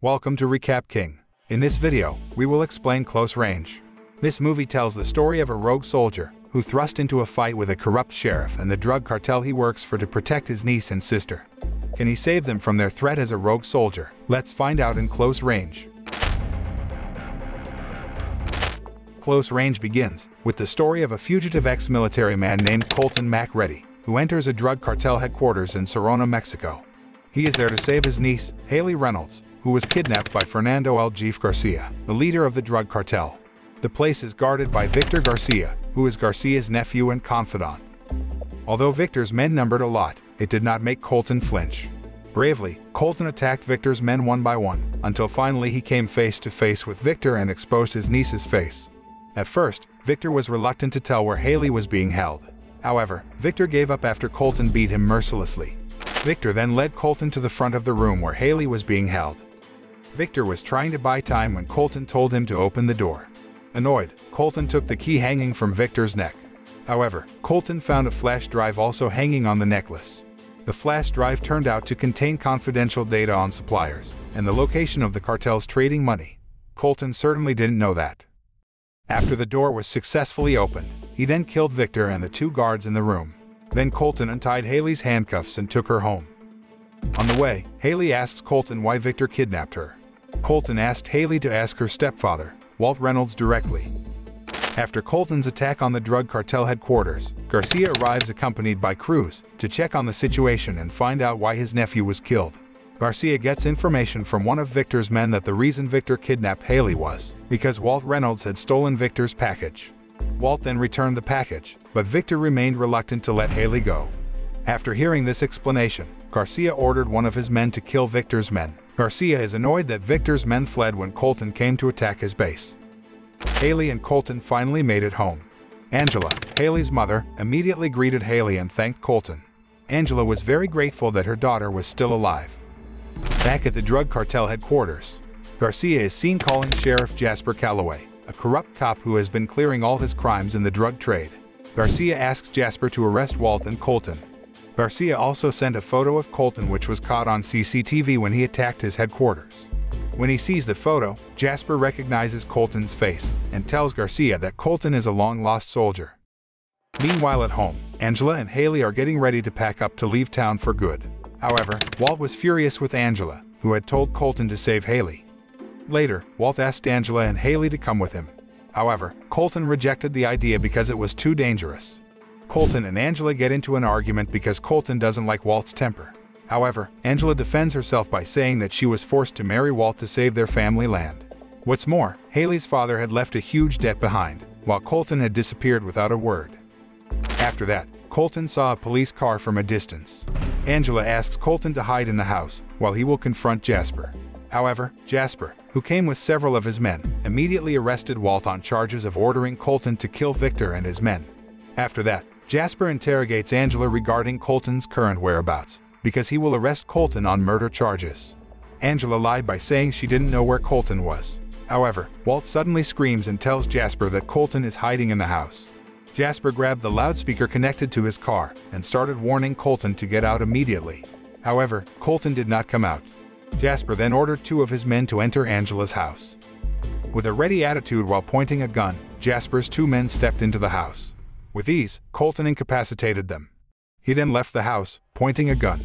Welcome to Recap King. In this video, we will explain Close Range. This movie tells the story of a rogue soldier who thrust into a fight with a corrupt sheriff and the drug cartel he works for to protect his niece and sister. Can he save them from their threat as a rogue soldier? Let's find out in Close Range. Close Range begins with the story of a fugitive ex-military man named Colton MacReady, who enters a drug cartel headquarters in Sonora, Mexico. He is there to save his niece, Haley Reynolds, who was kidnapped by Fernando El Jefe Garcia, the leader of the drug cartel. The place is guarded by Victor Garcia, who is Garcia's nephew and confidant. Although Victor's men numbered a lot, it did not make Colton flinch. Bravely, Colton attacked Victor's men one by one, until finally he came face to face with Victor and exposed his niece's face. At first, Victor was reluctant to tell where Haley was being held. However, Victor gave up after Colton beat him mercilessly. Victor then led Colton to the front of the room where Haley was being held. Victor was trying to buy time when Colton told him to open the door. Annoyed, Colton took the key hanging from Victor's neck. However, Colton found a flash drive also hanging on the necklace. The flash drive turned out to contain confidential data on suppliers and the location of the cartel's trading money. Colton certainly didn't know that. After the door was successfully opened, he then killed Victor and the two guards in the room. Then Colton untied Haley's handcuffs and took her home. On the way, Haley asks Colton why Victor kidnapped her. Colton asked Haley to ask her stepfather, Walt Reynolds, directly. After Colton's attack on the drug cartel headquarters, Garcia arrives accompanied by Cruz to check on the situation and find out why his nephew was killed. Garcia gets information from one of Victor's men that the reason Victor kidnapped Haley was because Walt Reynolds had stolen Victor's package. Walt then returned the package, but Victor remained reluctant to let Haley go. After hearing this explanation, Garcia ordered one of his men to kill Victor's men. Garcia is annoyed that Victor's men fled when Colton came to attack his base. Haley and Colton finally made it home. Angela, Haley's mother, immediately greeted Haley and thanked Colton. Angela was very grateful that her daughter was still alive. Back at the drug cartel headquarters, Garcia is seen calling Sheriff Jasper Calloway, a corrupt cop who has been clearing all his crimes in the drug trade. Garcia asks Jasper to arrest Walt and Colton. Garcia also sent a photo of Colton which was caught on CCTV when he attacked his headquarters. When he sees the photo, Jasper recognizes Colton's face and tells Garcia that Colton is a long-lost soldier. Meanwhile at home, Angela and Haley are getting ready to pack up to leave town for good. However, Walt was furious with Angela, who had told Colton to save Haley. Later, Walt asked Angela and Haley to come with him. However, Colton rejected the idea because it was too dangerous. Colton and Angela get into an argument because Colton doesn't like Walt's temper. However, Angela defends herself by saying that she was forced to marry Walt to save their family land. What's more, Haley's father had left a huge debt behind, while Colton had disappeared without a word. After that, Colton saw a police car from a distance. Angela asks Colton to hide in the house, while he will confront Jasper. However, Jasper, who came with several of his men, immediately arrested Walt on charges of ordering Colton to kill Victor and his men. After that, Jasper interrogates Angela regarding Colton's current whereabouts, because he will arrest Colton on murder charges. Angela lied by saying she didn't know where Colton was. However, Walt suddenly screams and tells Jasper that Colton is hiding in the house. Jasper grabbed the loudspeaker connected to his car and started warning Colton to get out immediately. However, Colton did not come out. Jasper then ordered two of his men to enter Angela's house. With a ready attitude while pointing a gun, Jasper's two men stepped into the house. With ease, Colton incapacitated them. He then left the house, pointing a gun.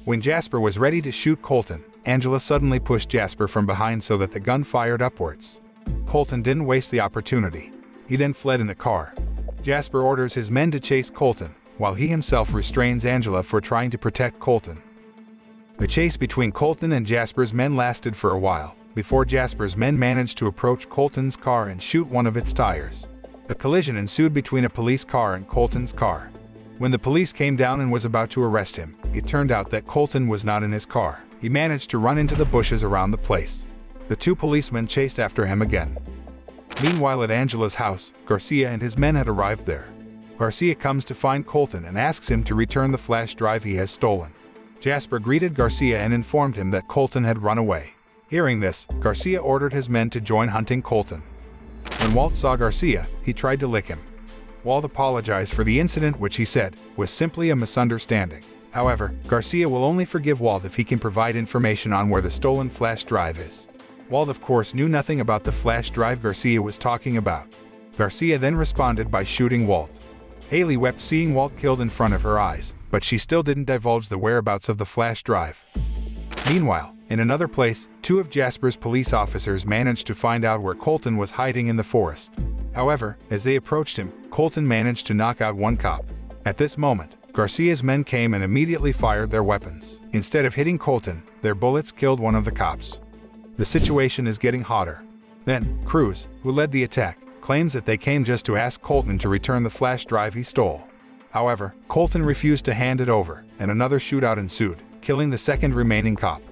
When Jasper was ready to shoot Colton, Angela suddenly pushed Jasper from behind so that the gun fired upwards. Colton didn't waste the opportunity. He then fled in a car. Jasper orders his men to chase Colton, while he himself restrains Angela for trying to protect Colton. The chase between Colton and Jasper's men lasted for a while, before Jasper's men managed to approach Colton's car and shoot one of its tires. A collision ensued between a police car and Colton's car. When the police came down and was about to arrest him, it turned out that Colton was not in his car. He managed to run into the bushes around the place. The two policemen chased after him again. Meanwhile at Angela's house, Garcia and his men had arrived there. Garcia comes to find Colton and asks him to return the flash drive he has stolen. Jasper greeted Garcia and informed him that Colton had run away. Hearing this, Garcia ordered his men to join hunting Colton. When Walt saw Garcia, he tried to lick him. Walt apologized for the incident, which he said was simply a misunderstanding. However, Garcia will only forgive Walt if he can provide information on where the stolen flash drive is. Walt of course knew nothing about the flash drive Garcia was talking about. Garcia then responded by shooting Walt. Haley wept seeing Walt killed in front of her eyes, but she still didn't divulge the whereabouts of the flash drive. Meanwhile, in another place, two of Jasper's police officers managed to find out where Colton was hiding in the forest. However, as they approached him, Colton managed to knock out one cop. At this moment, Garcia's men came and immediately fired their weapons. Instead of hitting Colton, their bullets killed one of the cops. The situation is getting hotter. Then, Cruz, who led the attack, claims that they came just to ask Colton to return the flash drive he stole. However, Colton refused to hand it over, and another shootout ensued, killing the second remaining cop.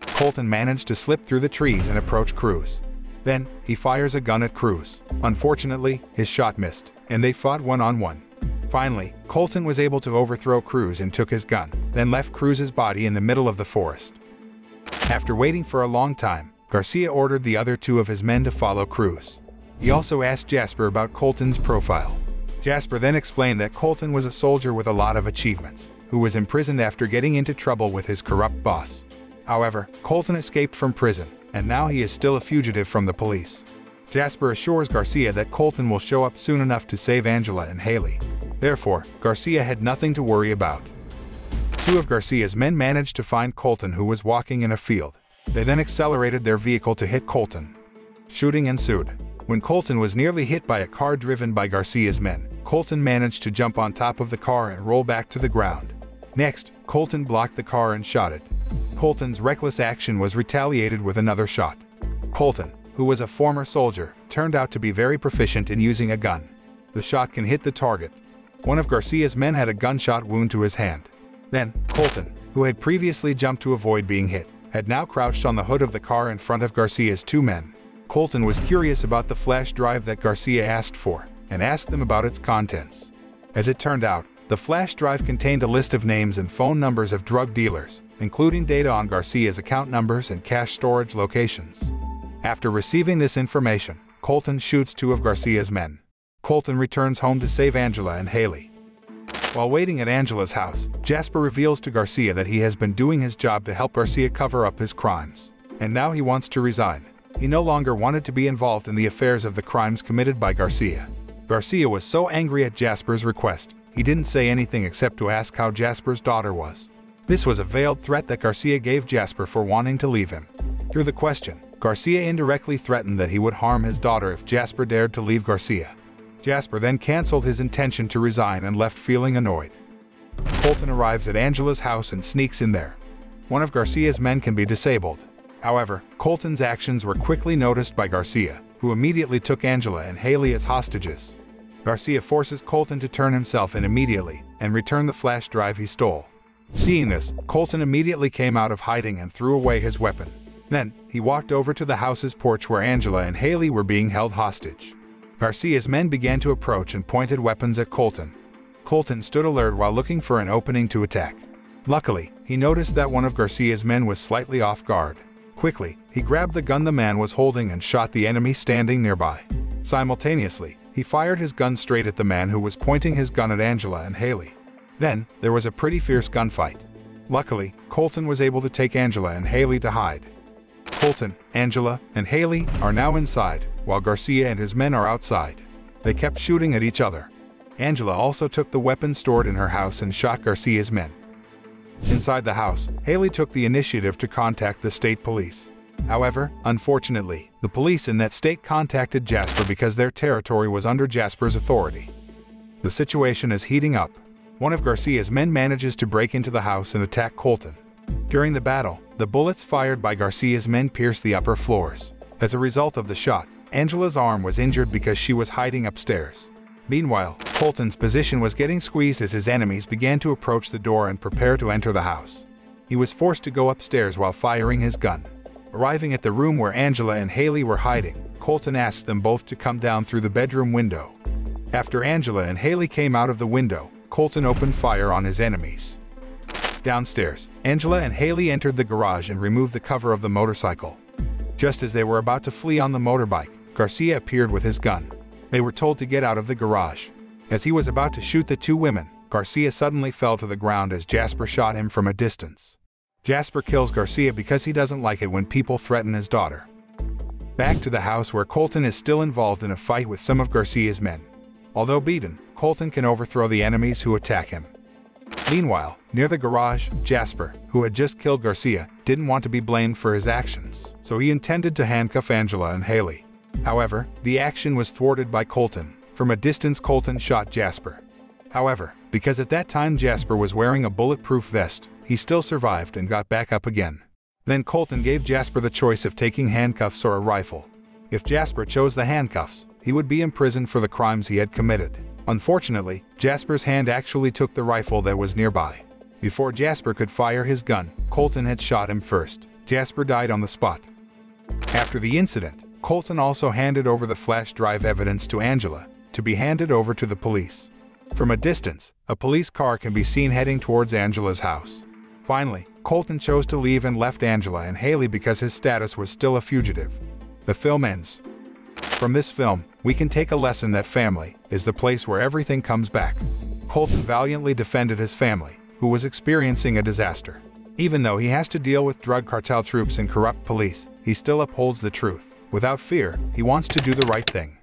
Colton managed to slip through the trees and approach Cruz. Then, he fires a gun at Cruz. Unfortunately, his shot missed, and they fought one-on-one. Finally, Colton was able to overthrow Cruz and took his gun, then left Cruz's body in the middle of the forest. After waiting for a long time, Garcia ordered the other two of his men to follow Cruz. He also asked Jasper about Colton's profile. Jasper then explained that Colton was a soldier with a lot of achievements, who was imprisoned after getting into trouble with his corrupt boss. However, Colton escaped from prison, and now he is still a fugitive from the police. Jasper assures Garcia that Colton will show up soon enough to save Angela and Haley. Therefore, Garcia had nothing to worry about. Two of Garcia's men managed to find Colton, who was walking in a field. They then accelerated their vehicle to hit Colton. Shooting ensued. When Colton was nearly hit by a car driven by Garcia's men, Colton managed to jump on top of the car and roll back to the ground. Next, Colton blocked the car and shot it. Colton's reckless action was retaliated with another shot. Colton, who was a former soldier, turned out to be very proficient in using a gun. The shot can hit the target. One of Garcia's men had a gunshot wound to his hand. Then, Colton, who had previously jumped to avoid being hit, had now crouched on the hood of the car in front of Garcia's two men. Colton was curious about the flash drive that Garcia asked for, and asked them about its contents. As it turned out, the flash drive contained a list of names and phone numbers of drug dealers, including data on Garcia's account numbers and cash storage locations. After receiving this information, Colton shoots two of Garcia's men. Colton returns home to save Angela and Haley. While waiting at Angela's house, Jasper reveals to Garcia that he has been doing his job to help Garcia cover up his crimes, and now he wants to resign. He no longer wanted to be involved in the affairs of the crimes committed by Garcia. Garcia was so angry at Jasper's request, he didn't say anything except to ask how Jasper's daughter was. This was a veiled threat that Garcia gave Jasper for wanting to leave him. Through the question, Garcia indirectly threatened that he would harm his daughter if Jasper dared to leave Garcia. Jasper then canceled his intention to resign and left feeling annoyed. Colton arrives at Angela's house and sneaks in there. One of Garcia's men can be disabled. However, Colton's actions were quickly noticed by Garcia, who immediately took Angela and Haley as hostages. Garcia forces Colton to turn himself in immediately and return the flash drive he stole. Seeing this, Colton immediately came out of hiding and threw away his weapon. Then, he walked over to the house's porch where Angela and Haley were being held hostage. Garcia's men began to approach and pointed weapons at Colton. Colton stood alert while looking for an opening to attack. Luckily, he noticed that one of Garcia's men was slightly off guard. Quickly, he grabbed the gun the man was holding and shot the enemy standing nearby. Simultaneously, he fired his gun straight at the man who was pointing his gun at Angela and Haley. Then, there was a pretty fierce gunfight. Luckily, Colton was able to take Angela and Haley to hide. Colton, Angela, and Haley are now inside, while Garcia and his men are outside. They kept shooting at each other. Angela also took the weapon stored in her house and shot Garcia's men. Inside the house, Haley took the initiative to contact the state police. However, unfortunately, the police in that state contacted Jasper because their territory was under Jasper's authority. The situation is heating up. One of Garcia's men manages to break into the house and attack Colton. During the battle, the bullets fired by Garcia's men pierced the upper floors. As a result of the shot, Angela's arm was injured because she was hiding upstairs. Meanwhile, Colton's position was getting squeezed as his enemies began to approach the door and prepare to enter the house. He was forced to go upstairs while firing his gun. Arriving at the room where Angela and Haley were hiding, Colton asked them both to come down through the bedroom window. After Angela and Haley came out of the window, Colton opened fire on his enemies. Downstairs, Angela and Haley entered the garage and removed the cover of the motorcycle. Just as they were about to flee on the motorbike, Garcia appeared with his gun. They were told to get out of the garage. As he was about to shoot the two women, Garcia suddenly fell to the ground as Jasper shot him from a distance. Jasper kills Garcia because he doesn't like it when people threaten his daughter. Back to the house where Colton is still involved in a fight with some of Garcia's men. Although beaten, Colton can overthrow the enemies who attack him. Meanwhile, near the garage, Jasper, who had just killed Garcia, didn't want to be blamed for his actions, so he intended to handcuff Angela and Haley. However, the action was thwarted by Colton. From a distance, Colton shot Jasper. However, because at that time Jasper was wearing a bulletproof vest, he still survived and got back up again. Then Colton gave Jasper the choice of taking handcuffs or a rifle. If Jasper chose the handcuffs, he would be imprisoned for the crimes he had committed. Unfortunately, Jasper's hand actually took the rifle that was nearby. Before Jasper could fire his gun, Colton had shot him first. Jasper died on the spot. After the incident, Colton also handed over the flash drive evidence to Angela, to be handed over to the police. From a distance, a police car can be seen heading towards Angela's house. Finally, Colton chose to leave and left Angela and Haley because his status was still a fugitive. The film ends. From this film, we can take a lesson that family is the place where everything comes back. Colton valiantly defended his family, who was experiencing a disaster. Even though he has to deal with drug cartel troops and corrupt police, he still upholds the truth. Without fear, he wants to do the right thing.